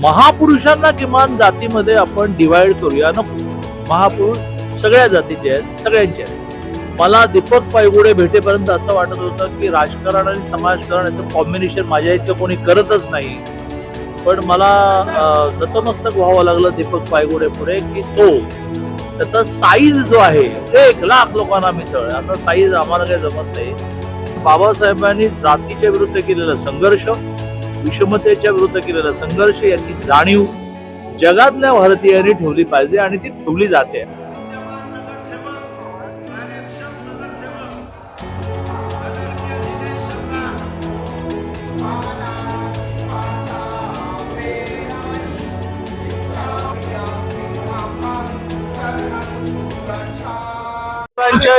महापुरुषांना किमान जातीमध्ये आपण डिवाइड करूया नको. महापुरुष सगळ्या जातीचे आहेत, सगळ्यांचे आहेत. मला दीपक पायगुडे भेटेपर्यंत असं वाटत होतं की राजकारण आणि समाजकारण याचं कॉम्बिनेशन माझ्या इतकं कोणी करतच नाही. पण मला नतमस्तक व्हावं लागलं दीपक पायगुडे पुढे की तो त्याचा साईज जो आहे 1,00,000 लोकांना मिसळ, आता साईज आम्हाला काही जमत नाही. बाबासाहेबांनी जातीच्या विरुद्ध केलेला संघर्ष, विषमतेच्या विरुद्ध केलेला संघर्ष याची जाणीव जगातल्या भारतीयांनी ठेवली पाहिजे आणि ती ठेवली जाते.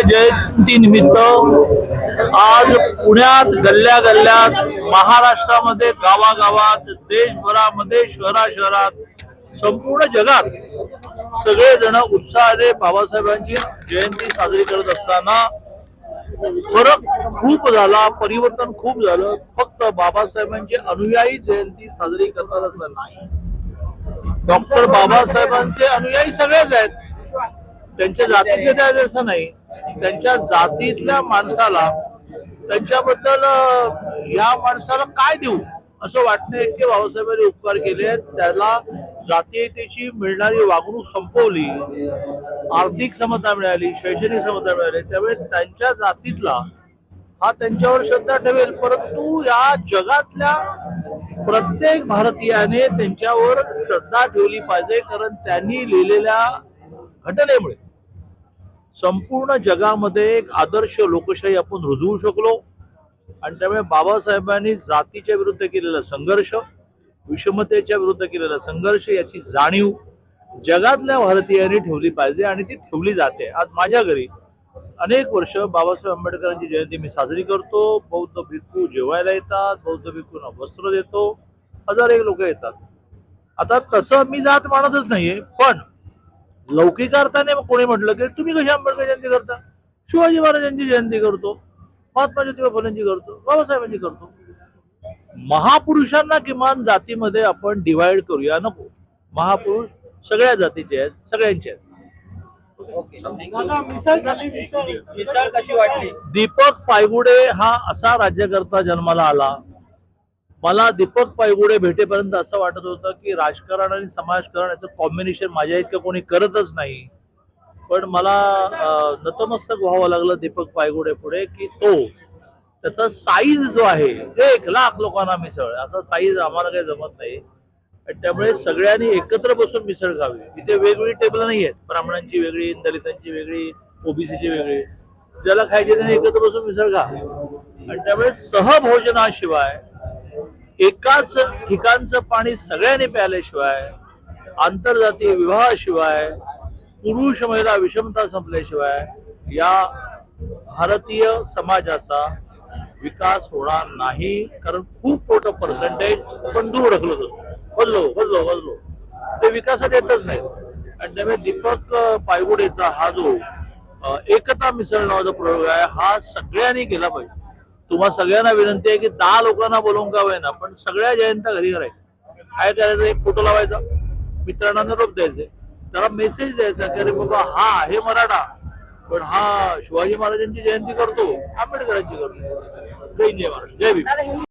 जयंती निमित्त आज पुण्यात गल्ल्या गल्ल्यात, महाराष्ट्रामध्ये गावागावात, देशभरामध्ये शहरात, संपूर्ण जगात सगळेजण उत्साहाने बाबासाहेबांची जयंती साजरी करत असताना फरक खूप झाला, परिवर्तन खूप झालं. फक्त बाबासाहेबांची अनुयायी जयंती साजरी करतात असं नाही. डॉक्टर बाबासाहेबांचे अनुयायी सगळेच आहेत, त्यांच्या जातीचे आहेत असं नाही. त्यांच्या जातीतल्या माणसाला, त्यांच्याबद्दल या माणसाला काय देऊ असं वाटणे इतके बाबासाहेबांनी उपकार केले आहेत. त्याला जातीयतेची मिळणारी वागणूक संपवली, आर्थिक समता मिळाली, शैक्षणिक समता मिळाली. त्यामुळे त्यांच्या जातीतला हा त्यांच्यावर श्रद्धा ठेवेल, परंतु या जगातल्या प्रत्येक भारतीयाने त्यांच्यावर श्रद्धा ठेवली पाहिजे, कारण त्यांनी लिहिलेल्या घटनेमुळे संपूर्ण जगामध्ये एक आदर्श लोकशाही आपण रुजवू शकलो. आणि त्यामुळे बाबासाहेबांनी जातीच्या विरुद्ध केलेला संघर्ष, विषमतेच्या विरुद्ध केलेला संघर्ष याची जाणीव जगातल्या भारतीयांनी ठेवली पाहिजे आणि ती ठेवली जाते. आज माझ्या घरी अनेक वर्ष बाबासाहेब आंबेडकरांची जयंती मी साजरी करतो. बौद्ध भिक्खू जेवायला येतात, बौद्ध भिक्खूंना वस्त्र देतो, हजारो लोक येतात. आता तसं मी जात मानतच नाहीये, पण लौकिक अर्थाने कोणी म्हटलं की तुम्ही कशी आंबेडकर जयंती करता, शिवाजी महाराजांची जयंती करतो, महात्मा ज्योतिबा फुलेंची करतो, बाबासाहेबांची करतो. महापुरुषांना किमान जातीमध्ये आपण डिवाइड करूया नको. महापुरुष सगळ्या जातीचे आहेत, सगळ्यांचे आहेत. मिसळ कशी वाटली? दीपक पायगुडे हा असा राज्यकर्ता जन्माला आला. मला दीपक पायगुडे भेटेपर्यंत असं वाटत होतं की राजकारण आणि समाजकारण याचं कॉम्बिनेशन माझ्या इतकं कोणी करतच नाही. पण मला नतमस्तक व्हावं लागलं दीपक पायगुडे पुढे की तो त्याचा साईज जो आहे 1,00,000 लोकांना मिसळ, असा साईज आम्हाला काही जमत नाही. त्यामुळे सगळ्यांनी एकत्र बसून मिसळ खावी. इथे वेगवेगळी टेबल नाही आहेत, ब्राह्मणांची वेगळी, दलितांची वेगळी, ओबीसीची वेगळी. ज्याला खायचे त्याने एकत्र बसून मिसळ खा. आणि त्यामुळे सहभोजनाशिवाय, एकाच ठिकाणचं पाणी सगळ्यांनी प्यायल्याशिवाय, आंतरजातीय विवाहाशिवाय, पुरुष महिला विषमता संपल्याशिवाय या भारतीय समाजाचा विकास होणार नाही. कारण खूप मोठं पर्सेंटेज आपण दूर ढकलत असतो, बदलो ते विकासात येतच नाही. आणि त्यामुळे दीपक पायगुडेचा हा जो एकता मिसळ नावाचा प्रयोग आहे हा सगळ्यांनी केला पाहिजे. तुम्हा सगळ्यांना विनंती आहे की 10 लोकांना बोलवून का होईना, पण सगळ्या जयंत्या घरी करायच्या. काय करायचं, एक फोटो लावायचा, मित्रांना निरोप द्यायचे, त्याला मेसेज द्यायचा की अरे बाबा हा आहे मराठा, पण हा शिवाजी महाराजांची जयंती करतो, आंबेडकरांची करतो. जय महाराष्ट्र, जय भीम.